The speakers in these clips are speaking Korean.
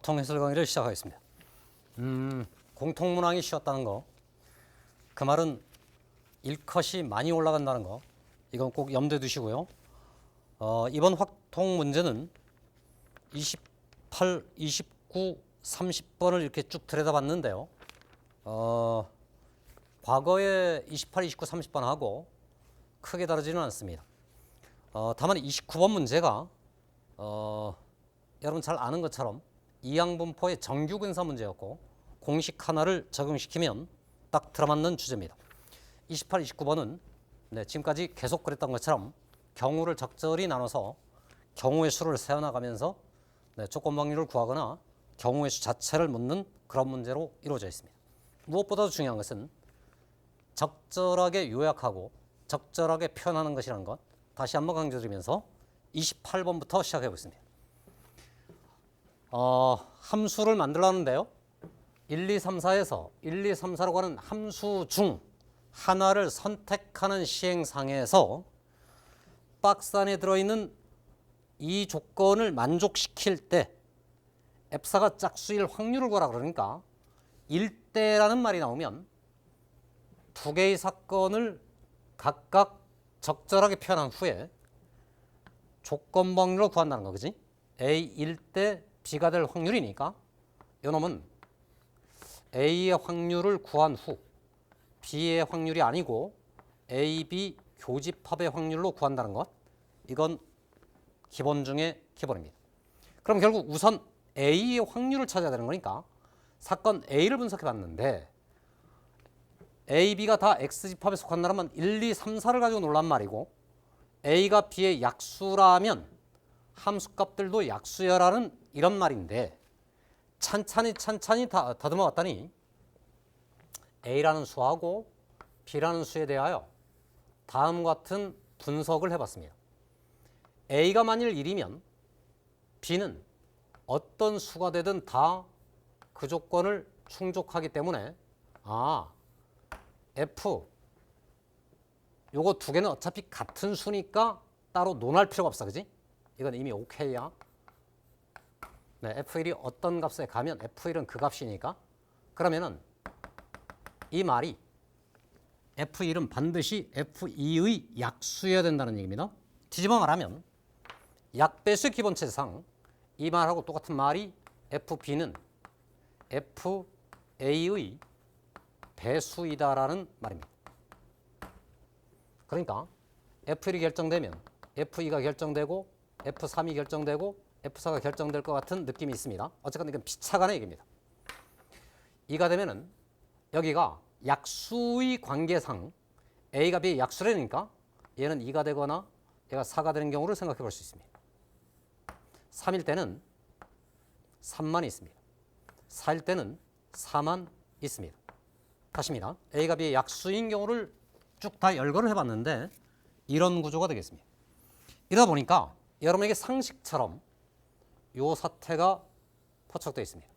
확통해설 강의를 시작하겠습니다. 공통문항이 쉬웠다는 거, 그 말은 일컷이 많이 올라간다는 거, 이건 꼭 염두에 두시고요. 이번 확통 문제는 28, 29, 30번을 이렇게 쭉 들여다봤는데요. 과거에 28, 29, 30번하고 크게 다르지는 않습니다. 다만 29번 문제가 여러분 잘 아는 것처럼 이항분포의 정규 근사 문제였고 공식 하나를 적용시키면 딱 들어맞는 주제입니다. 28, 29번은 지금까지 계속 그랬던 것처럼 경우를 적절히 나눠서 경우의 수를 세어나가면서 조건 확률을 구하거나 경우의 수 자체를 묻는 그런 문제로 이루어져 있습니다. 무엇보다도 중요한 것은 적절하게 요약하고 적절하게 표현하는 것이라는 것, 다시 한번 강조드리면서 28번부터 시작해 보겠습니다. 함수를 만들려는데요. 1, 2, 3, 4에서 1, 2, 3, 4라고 하는 함수 중 하나를 선택하는 시행상에서 박스 안에 들어있는 이 조건을 만족시킬 때 F사가 짝수일 확률을 구하라 그러니까 1대라는 말이 나오면 두 개의 사건을 각각 적절하게 표현한 후에 조건 확률을 구한다는 거, 그지? A 1대 B가 될 확률이니까 이놈은 A의 확률을 구한 후 B의 확률이 아니고 A, B 교집합의 확률로 구한다는 것, 이건 기본 중에 기본입니다. 그럼 결국 우선 A의 확률을 찾아야 되는 거니까 사건 A를 분석해 봤는데 A, B가 다 X집합에 속한다면 1, 2, 3, 4를 가지고 놀란 말이고 A가 B의 약수라면 함수값들도 약수여라는 이런 말인데 찬찬히 다듬어 왔더니 A라는 수하고 B라는 수에 대하여 다음과 같은 분석을 해봤습니다. A가 만일 1이면 B는 어떤 수가 되든 다 그 조건을 충족하기 때문에 F 요거 두 개는 어차피 같은 수니까 따로 논할 필요가 없어, 그지? 이건 이미 오케이야. F1이 어떤 값에 가면 F1은 그 값이니까 그러면은 이 말이 F1은 반드시 F2의 약수여야 된다는 얘기입니다. 뒤집어 말하면 약배수의 기본체상 이 말하고 똑같은 말이 FB는 FA의 배수이다라는 말입니다. 그러니까 F1이 결정되면 F2가 결정되고 F3이 결정되고 F4가 결정될 것 같은 느낌이 있습니다. 어쨌든 이건 비차간의 얘기입니다. 이가 되면은 여기가 약수의 관계상 A가 B의 약수라니까 얘는 2가 되거나 얘가 4가 되는 경우를 생각해 볼 수 있습니다. 3일 때는 3만 있습니다. 4일 때는 4만 있습니다. 다시입니다. A가 B의 약수인 경우를 쭉 다 열거를 해봤는데 이런 구조가 되겠습니다. 이러다 보니까 여러분에게 상식처럼 이 사태가 포착되어 있습니다.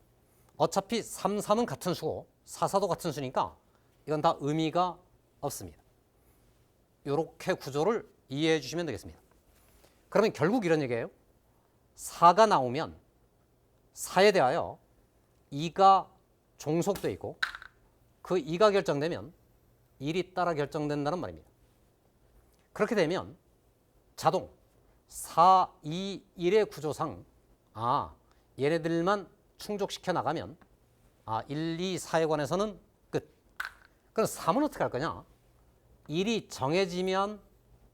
어차피 3, 3은 같은 수고 4, 4도 같은 수니까 이건 다 의미가 없습니다. 이렇게 구조를 이해해 주시면 되겠습니다. 그러면 결국 이런 얘기예요. 4가 나오면 4에 대하여 2가 종속되어 있고 그 2가 결정되면 1이 따라 결정된다는 말입니다. 그렇게 되면 자동 4, 2, 1의 구조상 얘네들만 충족시켜 나가면 1, 2, 4에 관해서는 끝. 그럼 3은 어떻게 할 거냐? 1이 정해지면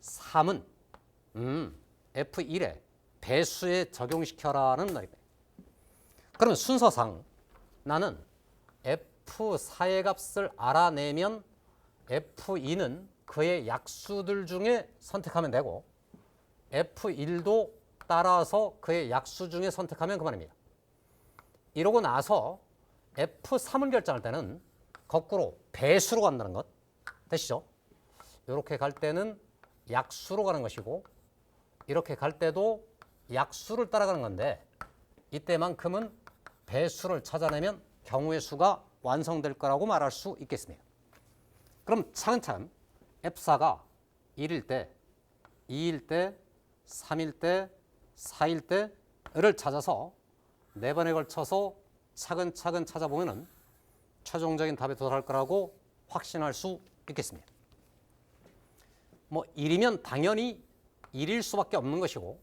3은 F1에 배수에 적용시켜라는 말입니다. 그러면 순서상 나는 F4의 값을 알아내면 F2는 그의 약수들 중에 선택하면 되고 F1도 따라서 그의 약수 중에 선택하면 그만입니다. 이러고 나서 F3을 결정할 때는 거꾸로 배수로 간다는 것 되시죠? 이렇게 갈 때는 약수로 가는 것이고 이렇게 갈 때도 약수를 따라가는 건데 이때만큼은 배수를 찾아내면 경우의 수가 완성될 거라고 말할 수 있겠습니다. 그럼 차근차근 F4가 1일 때, 2일 때, 3일 때, 4일 때를 찾아서 4번에 걸쳐서 차근차근 찾아보면은 최종적인 답에 도달할 거라고 확신할 수 있겠습니다. 뭐 1이면 당연히 1일 수밖에 없는 것이고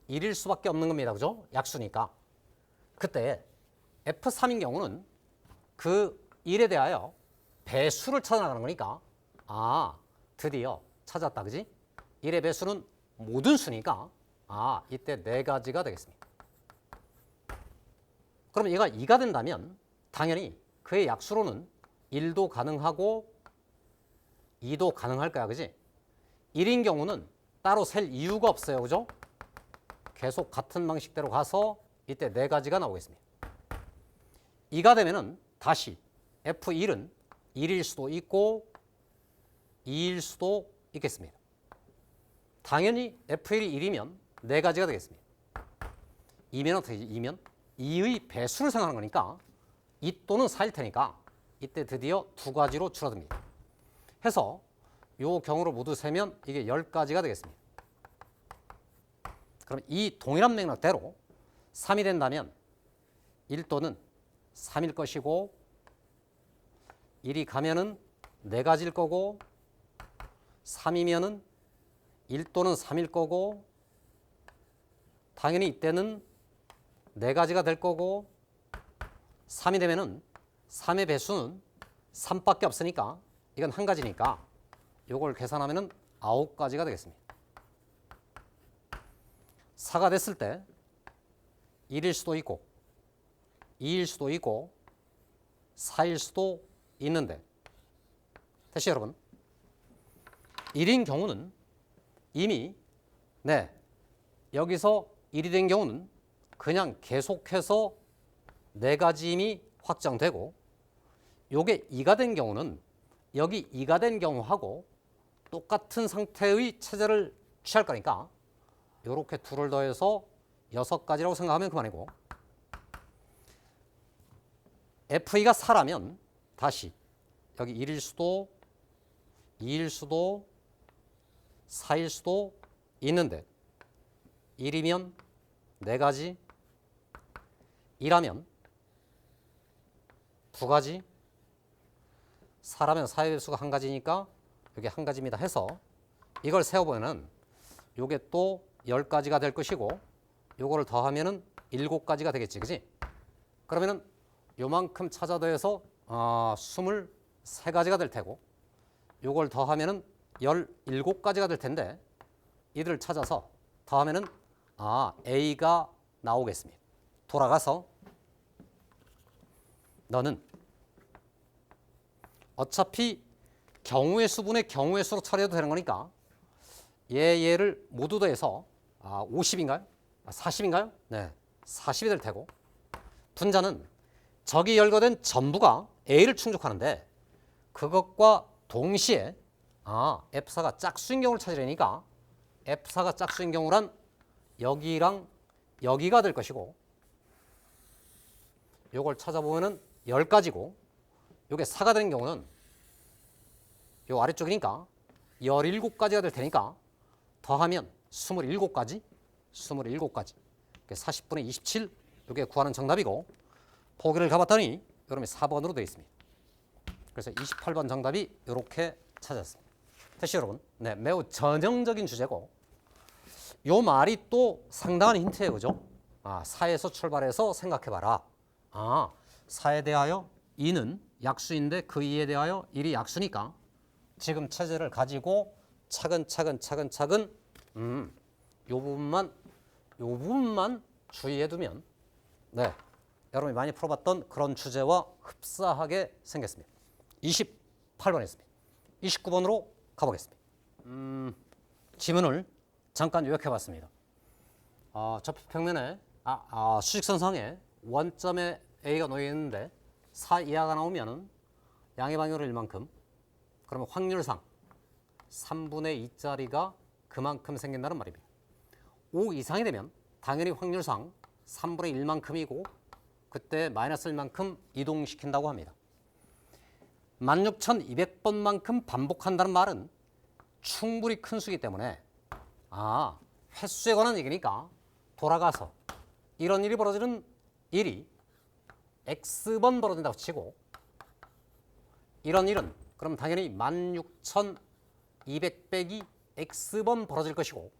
1일 수밖에 없는 겁니다. 그죠? 약수니까. 그때 F3인 경우는 그 1에 대하여 배수를 찾아나가는 거니까 드디어 찾았다. 그지? 1의 배수는 모든 수니까 이때 4가지가 되겠습니다. 그럼 얘가 2가 된다면 당연히 그의 약수로는 1도 가능하고 2도 가능할 거야. 그지? 1인 경우는 따로 셀 이유가 없어요. 그죠? 계속 같은 방식대로 가서 이때 4가지가 나오겠습니다. 2가 되면은 다시 F1은 1일 수도 있고 2일 수도 있겠습니다. 당연히 F1이 1이면 4가지가 되겠습니다. 2면 어떻게 되지? 2면 2의 배수를 생각하는 거니까 2 또는 4일 테니까 이때 드디어 2가지로 줄어듭니다. 해서 요 경우로 모두 세면 이게 10가지가 되겠습니다. 그럼 이 동일한 맥락대로 3이 된다면 1 또는 3일 것이고 1이 가면은 4가지일 거고 3이면은 1 또는 3일 거고 당연히 이때는 4가지가 될 거고 3이 되면은 3의 배수는 3밖에 없으니까 이건 1가지니까 요걸 계산하면은 9가지가 되겠습니다. 4가 됐을 때 1일 수도 있고 2일 수도 있고 4일 수도 있는데 다시 여러분 1인 경우는 이미 여기서 1이 된 경우는 그냥 계속해서 4가지임이 확정되고 요게 2가 된 경우는 여기 2가 된 경우하고 똑같은 상태의 체제를 취할 거니까 요렇게 2를 더해서 6가지라고 생각하면 그만이고 F2가 4라면 다시 여기 1일 수도 2일 수도 4일 수도 있는데 1이면 4가지 2라면 2가지 4라면 4의 배수가 1가지니까 이게 1가지입니다 해서 이걸 세어보면은 요게 또 10가지가 될 것이고 요거를 더하면은 7가지가 되겠지. 그지? 그러면은 요만큼 찾아 더해서 23가지가 될 테고 요걸 더하면은 17가지가 될 텐데 이들을 찾아서 더하면은 A가 나오겠습니다. 돌아가서 너는 어차피 경우의 수분의 경우의 수로 처리해도 되는 거니까 얘를 모두 더해서 50인가요? 40인가요? 네, 40이 될 테고 분자는 저기 열거된 전부가 A를 충족하는데 그것과 동시에 F4가 짝수인 경우를 찾으려니까 F4가 짝수인 경우란 여기랑 여기가 될 것이고 요걸 찾아보면은 10가지고 요게 4가 되는 경우는 요 아래쪽이니까 17가지가 될 테니까 더하면 27가지 40분의 27 요게 구하는 정답이고 보기를 가봤더니 여러분이 4번으로 되어 있습니다. 그래서 28번 정답이 이렇게 찾았습니다. 다시 여러분, 매우 전형적인 주제고 요 말이 또 상당한 힌트예요. 그죠? 4에서 출발해서 생각해봐라. 4에 대하여 2는 약수인데 그 2에 대하여 1이 약수니까 지금 체제를 가지고 차근차근 요 부분만 주의해두면 여러분이 많이 풀어봤던 그런 주제와 흡사하게 생겼습니다. 28번 했습니다. 29번으로 가보겠습니다. 지문을 잠깐 요약해봤습니다. 접히평면에 수직선상에 원점에 A가 놓여있는데 4 이하가 나오면 양의 방향으로 1만큼 그러면 확률상 3분의 2짜리가 그만큼 생긴다는 말입니다. 5 이상이 되면 당연히 확률상 3분의 1만큼이고 그때 마이너스 1만큼 이동시킨다고 합니다. 16,200번만큼 반복한다는 말은 충분히 큰 수이기 때문에 횟수에 관한 얘기니까 돌아가서 이런 일이 벌어지는 일이 X번 벌어진다고 치고 이런 일은 그럼 당연히 16,200 빼기 X번 벌어질 것이고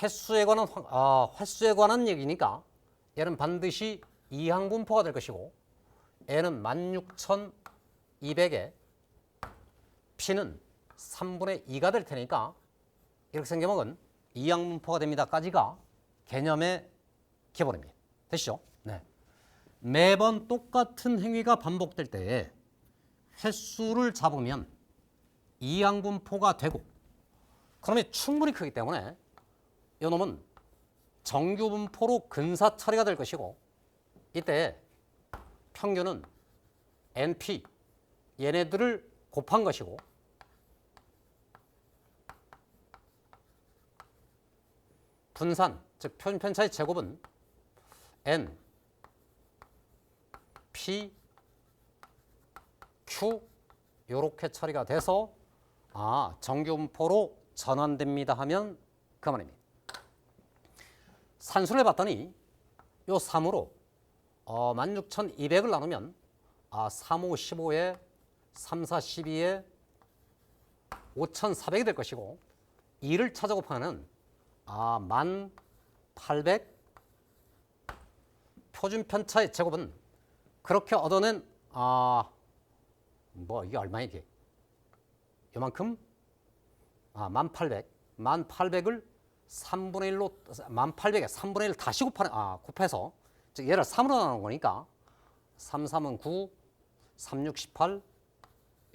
횟수에 관한 얘기니까 얘는 반드시 이항분포가 될 것이고 N은 16,200에 P는 3분의 2가 될 테니까 이렇게 생겨먹은 이항분포가 됩니다까지가 개념의 기본입니다. 되시죠? 네. 매번 똑같은 행위가 반복될 때에 횟수를 잡으면 이항분포가 되고 그러면 충분히 크기 때문에 이놈은 정규분포로 근사 처리가 될 것이고 이때 평균은 NP 얘네들을 곱한 것이고 분산 즉 표준편차의 제곱은 N P Q 이렇게 처리가 돼서 정규분포로 전환됩니다 하면 그만입니다. 산수를 해봤더니 요 3으로 16,200을 나누면 3, 5, 15에 3, 4, 12에 5,400이 될 것이고 2를 찾아 곱하면 1,800 표준편차의 제곱은 그렇게 얻어낸 이게 얼마 이게 요만큼 1,800을 3분의 1로 1,800에 3분의 1 다시 곱해서 즉 얘를 3으로 나눈 거니까 3, 3은 9, 3, 6, 18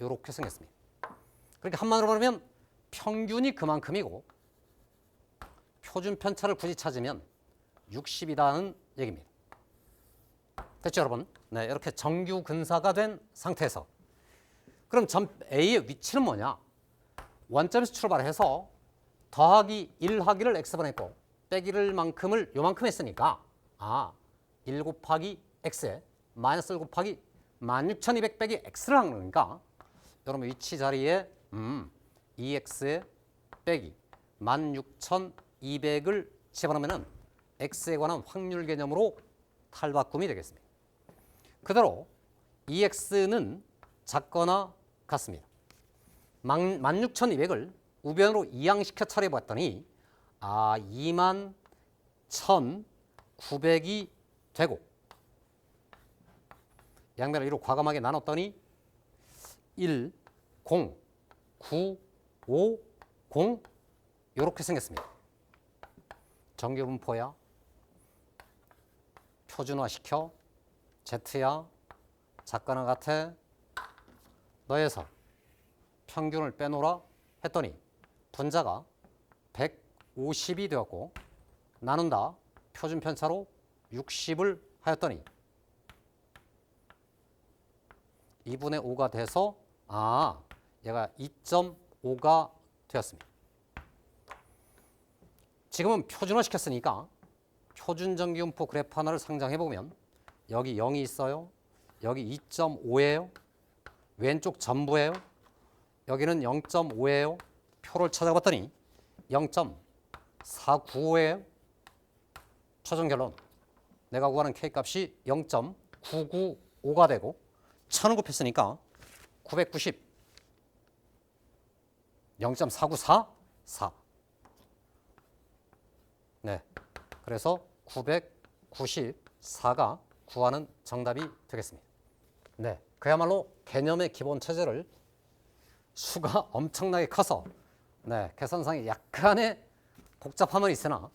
이렇게 생겼습니다. 그러니까 한마디로 말하면 평균이 그만큼이고 표준편차를 굳이 찾으면 60이라는 얘기입니다. 됐죠 여러분? 네, 이렇게 정규 근사가 된 상태에서 그럼 점 A의 위치는 뭐냐? 원점에서 출발해서 더하기 1하기를 X번 했고 빼기를 만큼을 요만큼 했으니까 1 곱하기 X에 마이너스 1 곱하기 16,200 빼기 X를 하는 거니까 여러분 위치 자리에 2X에 빼기 16,200을 집어넣으면 X에 관한 확률 개념으로 탈바꿈이 되겠습니다. 그대로 EX는 작거나 같습니다. 16,200을 우변으로 이항시켜 처리해봤더니 21,900이 되고 양면을 1로 과감하게 나눴더니 1, 0, 9, 5, 0 이렇게 생겼습니다. 정규분포야 표준화시켜 Z야 작거나 같아 너에서 평균을 빼놓으라 했더니 분자가 150이 되었고 나눈다 표준편차로 60을 하였더니 2분의 5가 돼서 얘가 2.5가 되었습니다. 지금은 표준화 시켰으니까 표준정규분포 그래프 하나를 상정해보면 여기 0이 있어요. 여기 2.5예요. 왼쪽 전부예요. 여기는 0.5예요. 표를 찾아봤더니 0.495예요. 최종 결론 내가 구하는 K값이 0.995가 되고 1000을 곱했으니까 990 0.4944 네, 그래서 994가 구하는 정답이 되겠습니다. 네, 그야말로 개념의 기본 체제를 수가 엄청나게 커서 계산상에 약간의 복잡함은 있으나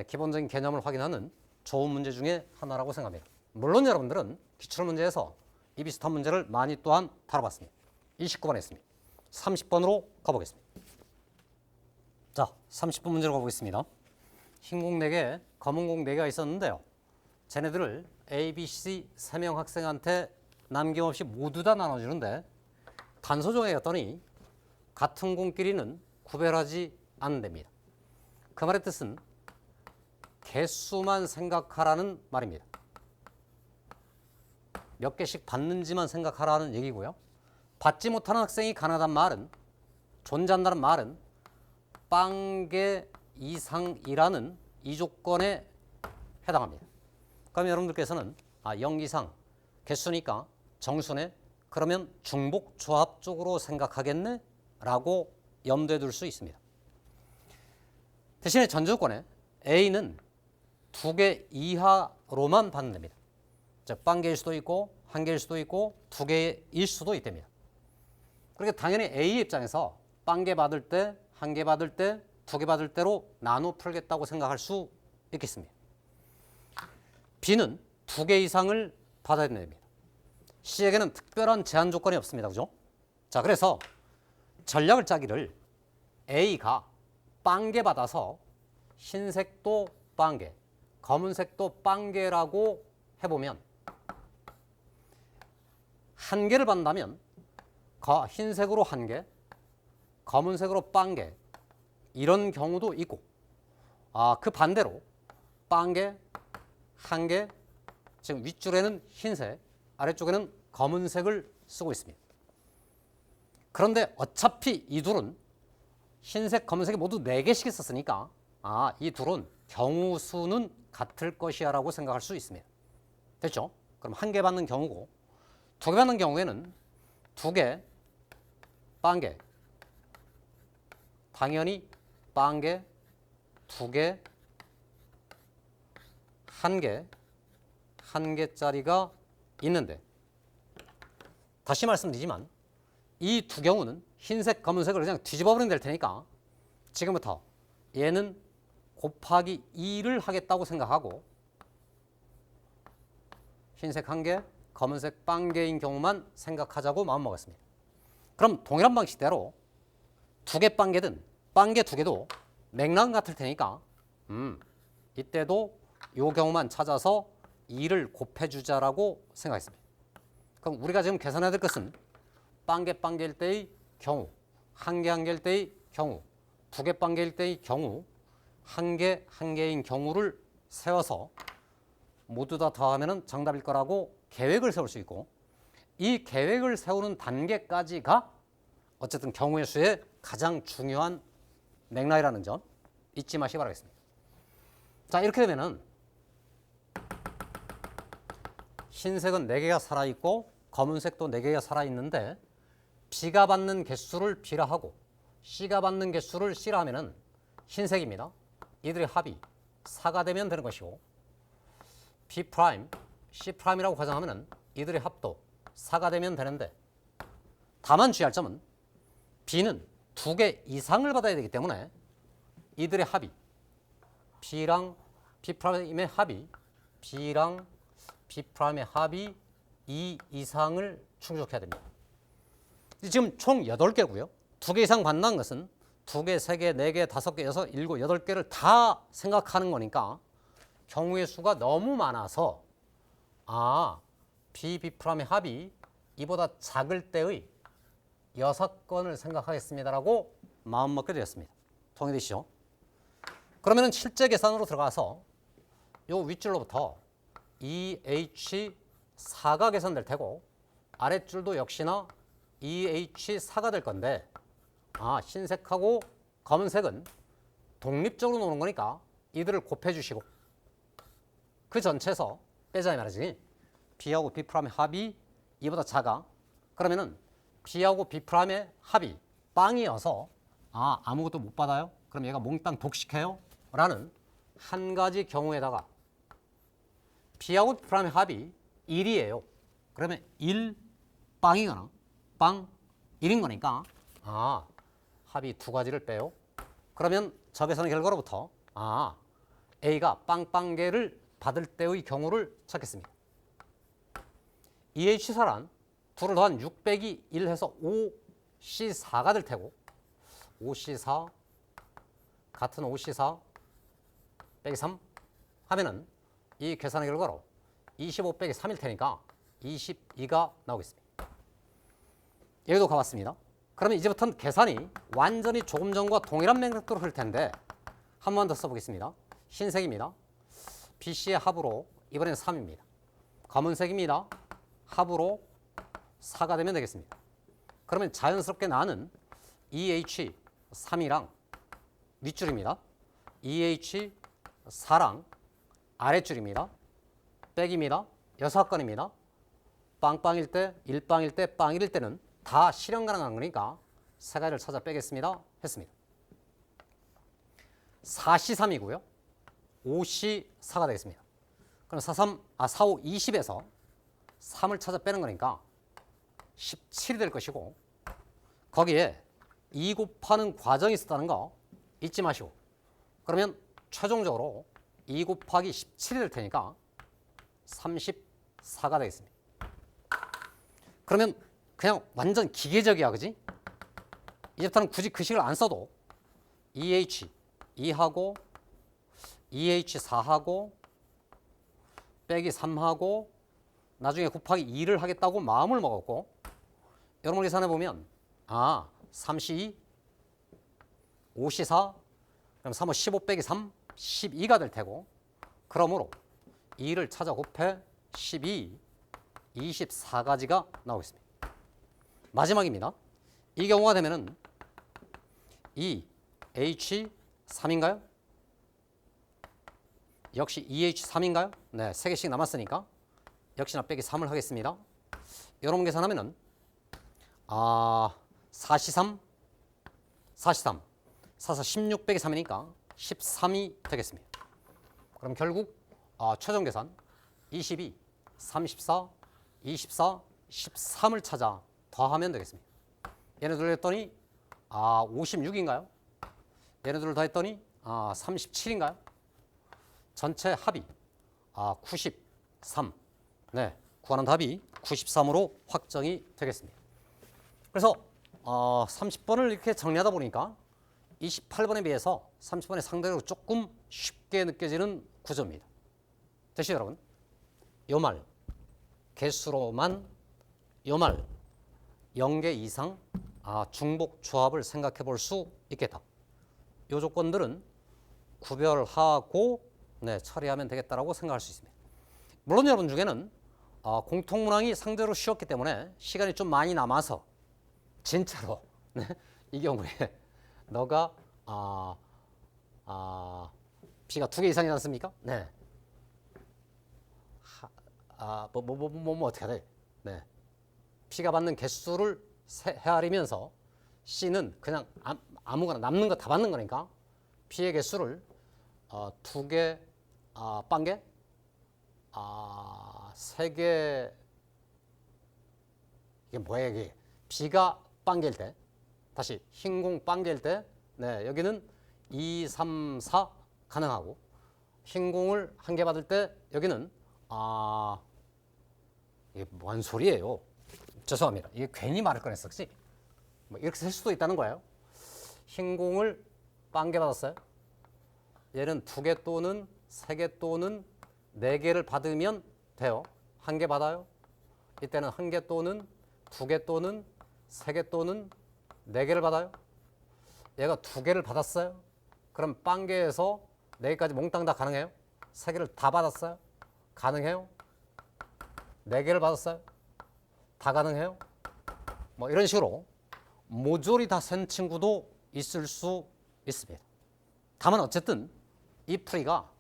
기본적인 개념을 확인하는 좋은 문제 중에 하나라고 생각합니다. 물론 여러분들은 기출문제에서 이 비슷한 문제를 많이 또한 다뤄봤습니다. 29번에 있습니다. 30번으로 가보겠습니다. 자, 30번 문제로 가보겠습니다. 흰 공 4개, 검은 공 4개가 있었는데요. 쟤네들을 A, B, C 3명 학생한테 남김없이 모두 다 나눠주는데 단서 정해였더니 같은 공끼리는 구별하지 않는답니다. 그 말의 뜻은 개수만 생각하라는 말입니다. 몇 개씩 받는지만 생각하라는 얘기고요. 받지 못하는 학생이 가능하다는 말은 존재한다는 말은 빵개 이상이라는 이 조건에 해당합니다. 그럼 여러분들께서는 0 이상 개수니까 정수네. 그러면 중복 조합 쪽으로 생각하겠네? 라고 염두에 둘 수 있습니다. 대신에 전조건에 A는 2개 이하로만 받는답니다. 즉, 0개일 수도 있고 1개일 수도 있고 2개일 수도 있답니다. 그러니까 당연히 A 입장에서 0개 받을 때, 1개 받을 때, 2개 받을 때로 나눠 풀겠다고 생각할 수 있겠습니다. B는 2개 이상을 받아야 됩니다. C에게는 특별한 제한 조건이 없습니다. 그죠? 자, 그래서 전략을 짜기를 A가 0개 받아서 흰색도 0개, 검은색도 0개라고 해보면 1개를 받는다면 흰색으로 1개, 검은색으로 0개 이런 경우도 있고 그 반대로 0개, 1개, 지금 윗줄에는 흰색, 아래쪽에는 검은색을 쓰고 있습니다. 그런데 어차피 이 둘은 흰색, 검은색이 모두 4개씩 있었으니까 이 둘은 경우 수는 같을 것이야 라고 생각할 수 있습니다. 됐죠? 그럼 1개 받는 경우고 2개 받는 경우에는 2개, 0개, 당연히 0개, 2개, 1개, 1개짜리가 있는데 다시 말씀드리지만 이 두 경우는 흰색, 검은색을 그냥 뒤집어 버리면 될 테니까 지금부터 얘는 곱하기 2를 하겠다고 생각하고 흰색 1개, 검은색 0개인 경우만 생각하자고 마음먹었습니다. 그럼 동일한 방식대로 2개 0개든 0개 2개도 맥락은 같을 테니까 이때도 이 경우만 찾아서 2를 곱해주자라고 생각했습니다. 그럼 우리가 지금 계산해야 될 것은 0개 0개일 때의 경우, 1개 1개일 때의 경우, 2개 0개일 때의 경우, 1개 1개인 경우를 세워서 모두 다 더하면 정답일 거라고 계획을 세울 수 있고 이 계획을 세우는 단계까지가 어쨌든 경우의 수의 가장 중요한 맥락이라는 점 잊지 마시기 바라겠습니다. 자, 이렇게 되면은 흰색은 4개가 살아있고 검은색도 4개가 살아있는데 B가 받는 개수를 B라 하고 C가 받는 개수를 C라 하면은 흰색입니다. 이들의 합이 4가 되면 되는 것이고 B', C'이라고 가정하면은 이들의 합도 4가 되면 되는데 다만 주의할 점은 B는 2개 이상을 받아야 되기 때문에 이들의 합이 B랑 B'의 합이 B랑 B'의 합이 2 이상을 충족해야 됩니다. 지금 총 8개고요. 2개 이상 받는 것은 2개, 3개, 4개, 5개, 6, 7, 8개를 다 생각하는 거니까 경우의 수가 너무 많아서 B'의 합이 이보다 작을 때의 6건을 생각하겠습니다라고 마음먹게 되었습니다. 동의되시죠? 그러면 실제 계산으로 들어가서 요 윗줄로부터 EH4가 계산될 테고 아랫줄도 역시나 EH4가 될 건데 흰색하고 검은색은 독립적으로 노는 거니까 이들을 곱해 주시고 그 전체에서 빼자 이 말이지. B하고 B'의 합이 이보다 작아. 그러면은 B하고 B'의 합이 빵이어서 아무것도 못 받아요. 그럼 얘가 몽땅 독식해요. 라는 한 가지 경우에다가 B하고 B'의 합이 1이에요. 그러면 1 빵이거나 빵 1인 거니까 합이 2가지를 빼요. 그러면 적외선의 결과로부터 A가 빵빵개를 받을 때의 경우를 찾겠습니다. EH4란 2를 더한 6 빼기 1 해서 5C4가 될 테고 5C4 같은 5C4 빼기 3 하면은 이 계산의 결과로 25 빼기 3일 테니까 22가 나오겠습니다. 여기도 가봤습니다. 그러면 이제부터는 계산이 완전히 조금 전과 동일한 맥락으로 흐를 텐데 한 번 더 써보겠습니다. 흰색입니다. BC의 합으로 이번엔 3입니다. 검은색입니다. 합으로 4가 되면 되겠습니다. 그러면 자연스럽게 나는 EH3이랑 윗줄입니다. EH 4랑 아랫줄입니다. 백입니다. 6건입니다. 빵빵일 때, 일빵일 때, 빵일일 때는 다 실현 가능한 거니까 세 가지를 찾아 빼겠습니다. 했습니다. 4C3이고요. 5C4가 되겠습니다. 그럼 4, 5, 20에서 3을 찾아 빼는 거니까 17이 될 것이고 거기에 2 곱하는 과정이 있었다는 거 잊지 마시고 그러면 최종적으로 2 곱하기 17이 될 테니까 34가 되겠습니다. 그러면 그냥 완전 기계적이야, 그지? 이제부터는 굳이 그 식을 안 써도 EH 2하고 EH4하고 빼기 3하고 나중에 곱하기 2를 하겠다고 마음을 먹었고 여러분 계산해 보면 3C2 5C4 그럼 3은 15 빼기 3 12가 될 테고 그러므로 2를 찾아 곱해 12 24가지가 나오겠습니다. 마지막입니다. 이 경우가 되면은 EH3인가요? 역시 EH3인가요? 네, 3개씩 남았으니까 역시나 빼기 3을 하겠습니다. 여러분 계산하면은 43 4 16 빼기 3이니까 13이 되겠습니다. 그럼 결국 최종 계산 22, 34, 24, 13을 찾아 더하면 되겠습니다. 얘네들 했더니 56인가요? 얘네들을 더했더니 37인가요? 전체 합이 93. 네, 구하는 답이 93으로 확정이 되겠습니다. 그래서 30번을 이렇게 정리하다 보니까 28번에 비해서 30번이 상대적으로 조금 쉽게 느껴지는 구조입니다. 됐죠, 여러분? 요 말 개수로만 요 말 0개 이상 중복 조합을 생각해 볼 수 있겠다. 요 조건들은 구별하고 처리하면 되겠다라고 생각할 수 있습니다. 물론 여러분 중에는 공통문항이 상대로 쉬웠기 때문에 시간이 좀 많이 남아서 진짜로 이 경우에 너가 B가 2개 이상이지 않습니까? 네. 어떻게 해야 돼? 네. P가 받는 개수를 헤아리면서 C는 그냥 아무거나 남는 거 다 받는 거니까 P의 개수를 2개, 빵개, 3개 이게 뭐예요 이게? B가 빵개일 때 다시 흰공 빵개일 때 여기는 2, 3, 4 가능하고 흰공을 한 개 받을 때 여기는 이게 뭔 소리예요? 죄송합니다. 이게 괜히 말을 꺼냈어, 그치? 뭐 이렇게 쓸 수도 있다는 거예요. 흰공을 빵개 받았어요. 얘는 2개 또는 3개 또는 4개를 받으면 돼요. 1개 받아요. 이때는 1개 또는 2개 또는 3개 또는 4개를 받아요. 얘가 2개를 받았어요. 그럼 빵개에서 4개까지 몽땅 다 가능해요? 3개를 다 받았어요? 가능해요? 4개를 받았어요? 다 가능해요? 뭐 이런 식으로 모조리 다 센 친구도 있을 수 있습니다. 다만 어쨌든 이 풀이가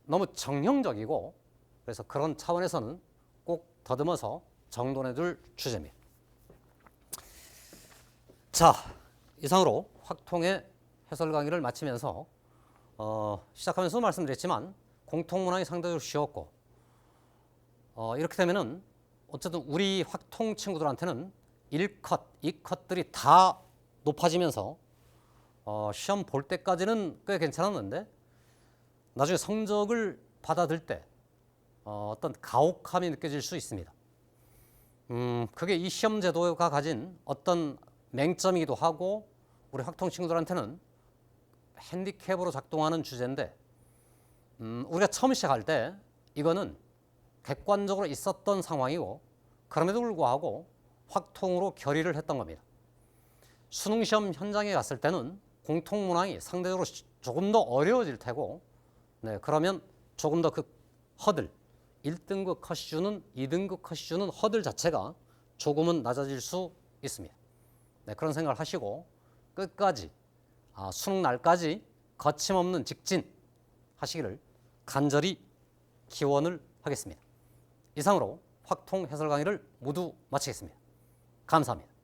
너무 정형적이고 그래서 그런 차원에서는 꼭 더듬어서 정돈해둘 주제입니다. 자, 이상으로 확통의 해설 강의를 마치면서 시작하면서 말씀드렸지만 공통문항이 상대적으로 쉬웠고 이렇게 되면은 어쨌든 우리 확통 친구들한테는 1컷, 2컷들이 다 높아지면서 시험 볼 때까지는 꽤 괜찮았는데 나중에 성적을 받아들 때 어떤 가혹함이 느껴질 수 있습니다. 그게 이 시험 제도가 가진 어떤 맹점이기도 하고 우리 확통 친구들한테는 핸디캡으로 작동하는 주제인데 우리가 처음 시작할 때 이거는 객관적으로 있었던 상황이고 그럼에도 불구하고 확통으로 결의를 했던 겁니다. 수능시험 현장에 갔을 때는 공통문항이 상대적으로 조금 더 어려워질 테고 그러면 조금 더 그 허들 1등급 컷이 주는 2등급 컷이 주는 허들 자체가 조금은 낮아질 수 있습니다. 그런 생각을 하시고 끝까지 수능 날까지 거침없는 직진 하시기를 간절히 기원을 하겠습니다. 이상으로 확통 해설 강의를 모두 마치겠습니다. 감사합니다.